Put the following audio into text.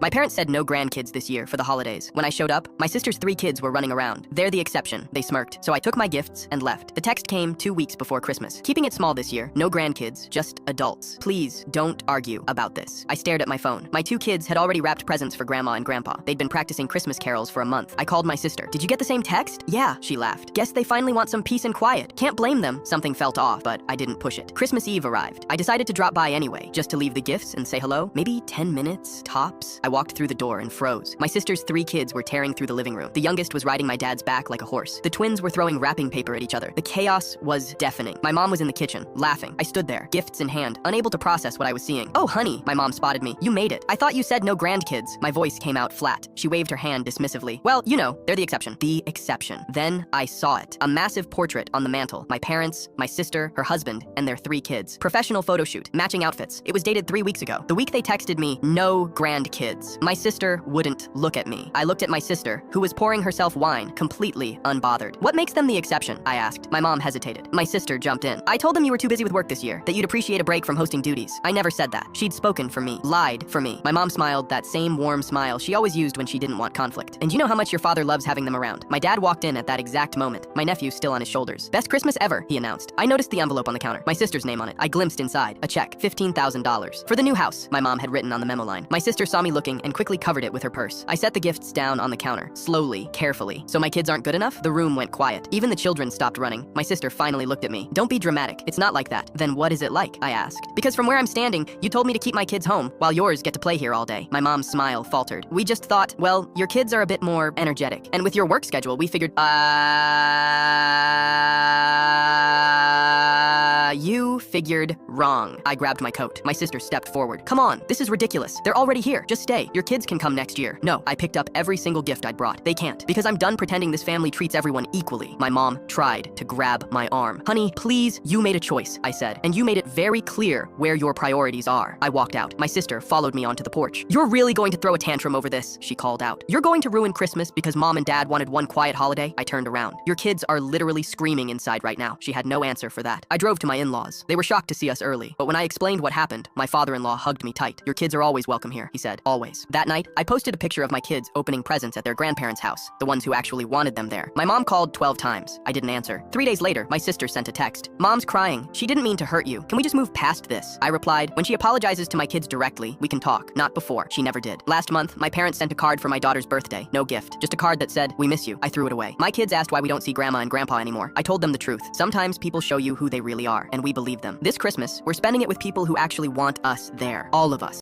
My parents said no grandkids this year for the holidays. When I showed up, my sister's 3 kids were running around. They're the exception, they smirked. So I took my gifts and left. The text came 2 weeks before Christmas. Keeping it small this year, no grandkids, just adults. Please don't argue about this. I stared at my phone. My 2 kids had already wrapped presents for Grandma and Grandpa. They'd been practicing Christmas carols for a month. I called my sister. Did you get the same text? Yeah, she laughed. Guess they finally want some peace and quiet. Can't blame them. Something felt off, but I didn't push it. Christmas Eve arrived. I decided to drop by anyway, just to leave the gifts and say hello. Maybe 10 minutes, tops. I walked through the door and froze. My sister's 3 kids were tearing through the living room. The youngest was riding my dad's back like a horse. The twins were throwing wrapping paper at each other. The chaos was deafening. My mom was in the kitchen, laughing. I stood there, gifts in hand, unable to process what I was seeing. Oh, honey, my mom spotted me. You made it. I thought you said no grandkids. My voice came out flat. She waved her hand dismissively. Well, you know, they're the exception. The exception. Then I saw it. A massive portrait on the mantle. My parents, my sister, her husband, and their 3 kids. Professional photo shoot, matching outfits. It was dated 3 weeks ago. The week they texted me, no grandkids. My sister wouldn't look at me. I looked at my sister, who was pouring herself wine, completely unbothered. What makes them the exception? I asked. My mom hesitated. My sister jumped in. I told them you were too busy with work this year, that you'd appreciate a break from hosting duties. I never said that. She'd spoken for me, lied for me. My mom smiled, that same warm smile she always used when she didn't want conflict. And you know how much your father loves having them around. My dad walked in at that exact moment, my nephew still on his shoulders. Best Christmas ever, he announced. I noticed the envelope on the counter, my sister's name on it. I glimpsed inside, a check, $15,000. For the new house, my mom had written on the memo line. My sister saw me looking and quickly covered it with her purse. I set the gifts down on the counter, slowly, carefully. So my kids aren't good enough? The room went quiet. Even the children stopped running. My sister finally looked at me. Don't be dramatic. It's not like that. Then what is it like? I asked. Because from where I'm standing, you told me to keep my kids home, while yours get to play here all day. My mom's smile faltered. We just thought, well, your kids are a bit more energetic. And with your work schedule, we figured, you figured wrong. I grabbed my coat. My sister stepped forward. Come on, this is ridiculous. They're already here. Just stay. Your kids can come next year. No, I picked up every single gift I'd brought. They can't, because I'm done pretending this family treats everyone equally. My mom tried to grab my arm. Honey, please, you made a choice, I said, and you made it very clear where your priorities are. I walked out. My sister followed me onto the porch. You're really going to throw a tantrum over this, she called out. You're going to ruin Christmas because mom and dad wanted one quiet holiday? I turned around. Your kids are literally screaming inside right now. She had no answer for that. I drove to my in-laws. They were shocked to see us early, but when I explained what happened, my father-in-law hugged me tight. Your kids are always welcome here, he said, always. That night, I posted a picture of my kids opening presents at their grandparents' house, the ones who actually wanted them there. My mom called 12 times. I didn't answer. 3 days later, my sister sent a text. Mom's crying. She didn't mean to hurt you. Can we just move past this? I replied, when she apologizes to my kids directly, we can talk. Not before. She never did. Last month, my parents sent a card for my daughter's birthday. No gift. Just a card that said, we miss you. I threw it away. My kids asked why we don't see Grandma and Grandpa anymore. I told them the truth. Sometimes people show you who they really are, and we believe them. This Christmas, we're spending it with people who actually want us there. All of us.